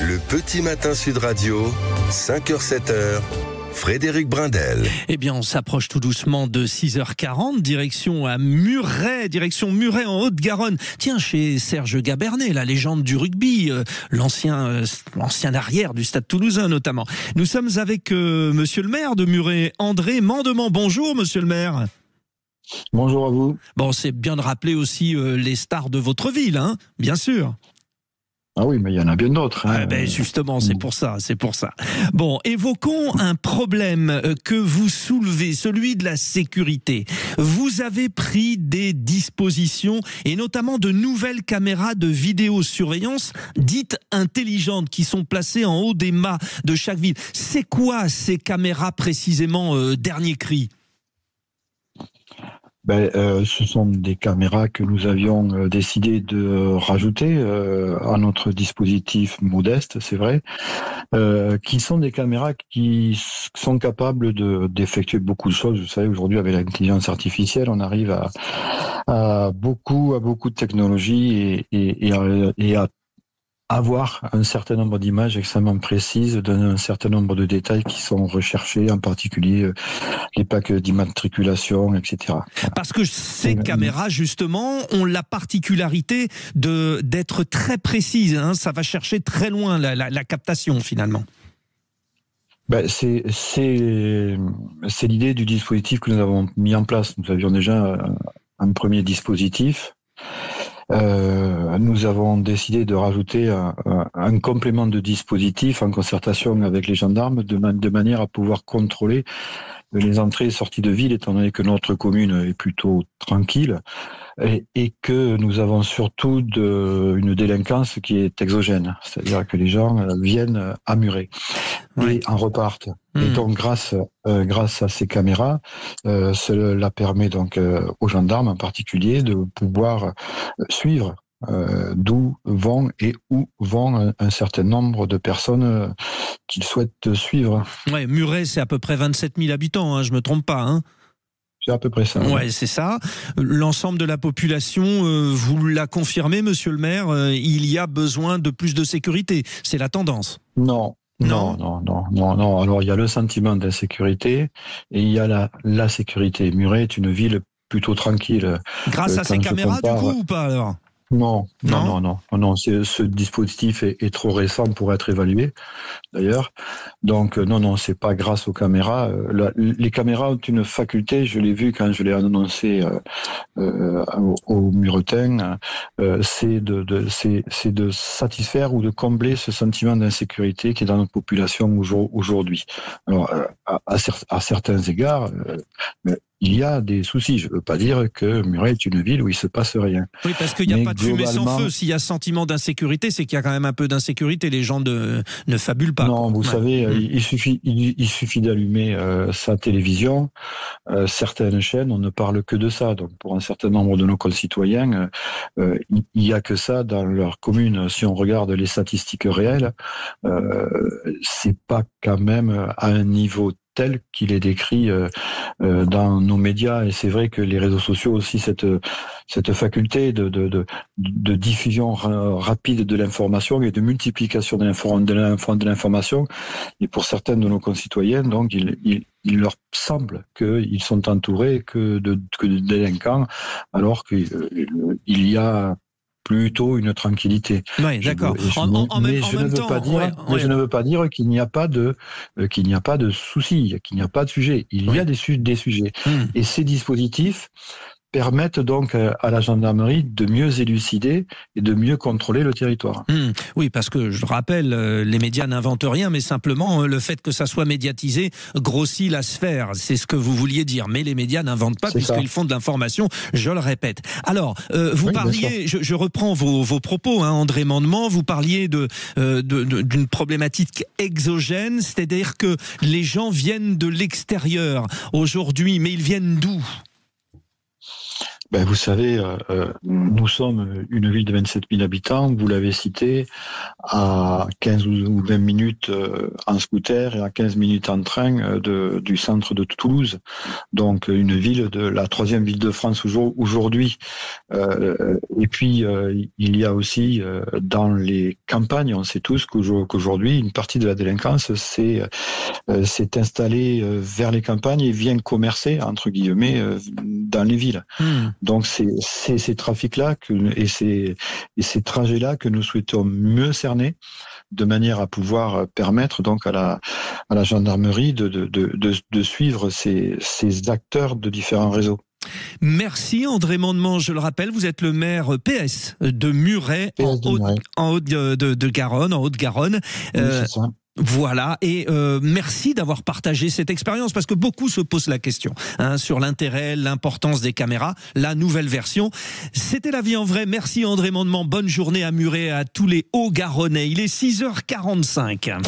Le petit matin Sud Radio, 5h-7h, Frédéric Brindel. Eh bien, on s'approche tout doucement de 6h40, direction Muret en Haute-Garonne. Tiens, chez Serge Gabernet, la légende du rugby, l'ancien arrière du Stade Toulousain notamment. Nous sommes avec monsieur le maire de Muret, André Mandement. Bonjour monsieur le maire. Bonjour à vous. Bon, c'est bien de rappeler aussi les stars de votre ville, hein, bien sûr. Ah oui, mais il y en a bien d'autres. Hein. Ben justement, c'est pour ça. Bon, évoquons un problème que vous soulevez, celui de la sécurité. Vous avez pris des dispositions, et notamment de nouvelles caméras de vidéosurveillance dites intelligentes, qui sont placées en haut des mâts de chaque ville. C'est quoi ces caméras précisément, dernier cri ? Ce sont des caméras que nous avions décidé de rajouter à notre dispositif modeste, c'est vrai, qui sont des caméras qui sont capables d'effectuer beaucoup de choses. Vous savez, aujourd'hui, avec l'intelligence artificielle, on arrive à beaucoup de technologies et à avoir un certain nombre d'images extrêmement précises d'un certain nombre de détails qui sont recherchés, en particulier les plaques d'immatriculation, etc. Parce que ces caméras, justement, ont la particularité d'être très précises. Ça va chercher très loin la captation, finalement. C'est l'idée du dispositif que nous avons mis en place. Nous avions déjà un premier dispositif. Nous avons décidé de rajouter un complément de dispositif en concertation avec les gendarmes de manière à pouvoir contrôler les entrées et sorties de ville, étant donné que notre commune est plutôt tranquille et que nous avons surtout une délinquance qui est exogène, c'est-à-dire que les gens viennent à Muret et en repartent. Et donc grâce à ces caméras, cela permet donc aux gendarmes en particulier de pouvoir suivre d'où vont et où vont un certain nombre de personnes qu'ils souhaitent suivre. Ouais, Muret, c'est à peu près 27 000 habitants, je me trompe pas, hein. C'est à peu près ça. Ouais, c'est ça. L'ensemble de la population, vous la confirmez, monsieur le maire, il y a besoin de plus de sécurité. C'est la tendance. Non. Alors, il y a le sentiment d'insécurité et il y a la sécurité. Muret est une ville plutôt tranquille. Grâce à ces caméras, du coup, ou pas alors ? Non. Ce dispositif est trop récent pour être évalué, d'ailleurs. Donc, non, c'est pas grâce aux caméras. Les caméras ont une faculté, je l'ai vu quand je l'ai annoncé aux Muretins, c'est de satisfaire ou de combler ce sentiment d'insécurité qui est dans notre population aujourd'hui. Alors, à certains égards, il y a des soucis. Je ne veux pas dire que Muret est une ville où il ne se passe rien. Oui, parce qu'il n'y a pas de fumée sans feu. S'il y a sentiment d'insécurité, c'est qu'il y a quand même un peu d'insécurité. Les gens ne fabulent pas. Non, vous savez, il suffit d'allumer sa télévision. Certaines chaînes, on ne parle que de ça. Donc, pour un certain nombre de nos concitoyens, il n'y a que ça dans leur commune. Si on regarde les statistiques réelles, c'est pas quand même à un niveau tel qu'il est décrit dans nos médias. Et c'est vrai que les réseaux sociaux ont aussi cette faculté de diffusion rapide de l'information et de multiplication de l'information. Et pour certains de nos concitoyens, donc, il leur semble qu'ils sont entourés que de délinquants, alors qu'il y a plutôt une tranquillité. Oui, d'accord. Mais je ne veux pas dire qu'il n'y a pas de soucis, qu'il n'y a pas de sujet. Il y a des sujets. Et ces dispositifs permettent donc à la gendarmerie de mieux élucider et de mieux contrôler le territoire. Oui, parce que je rappelle, les médias n'inventent rien, mais simplement le fait que ça soit médiatisé grossit la sphère. C'est ce que vous vouliez dire. Mais les médias n'inventent pas puisqu'ils font de l'information, je le répète. Alors, vous parliez, je reprends vos propos, André Mandement, vous parliez d'une problématique exogène, c'est-à-dire que les gens viennent de l'extérieur aujourd'hui, mais ils viennent d'où ? Ben, vous savez, nous sommes une ville de 27 000 habitants, vous l'avez cité, à 15 ou 20 minutes en scooter et à 15 minutes en train du centre de Toulouse. Donc une ville de la troisième ville de France aujourd'hui. Et puis il y a aussi dans les campagnes, on sait tous qu'aujourd'hui une partie de la délinquance s'est installée vers les campagnes et vient commercer entre guillemets dans les villes. Donc c'est ces trafics-là et ces trajets-là que nous souhaitons mieux cerner, de manière à pouvoir permettre donc à la gendarmerie de suivre ces acteurs de différents réseaux. Merci André Mandement, je le rappelle, vous êtes le maire PS de Muret, en Haute-Garonne. Oui, c'est ça. Voilà, et merci d'avoir partagé cette expérience, parce que beaucoup se posent la question sur l'intérêt, l'importance des caméras, la nouvelle version. C'était La Vie en Vrai. Merci André Mandement, bonne journée à Muret, à tous les Hauts-Garonnais. Il est 6h45.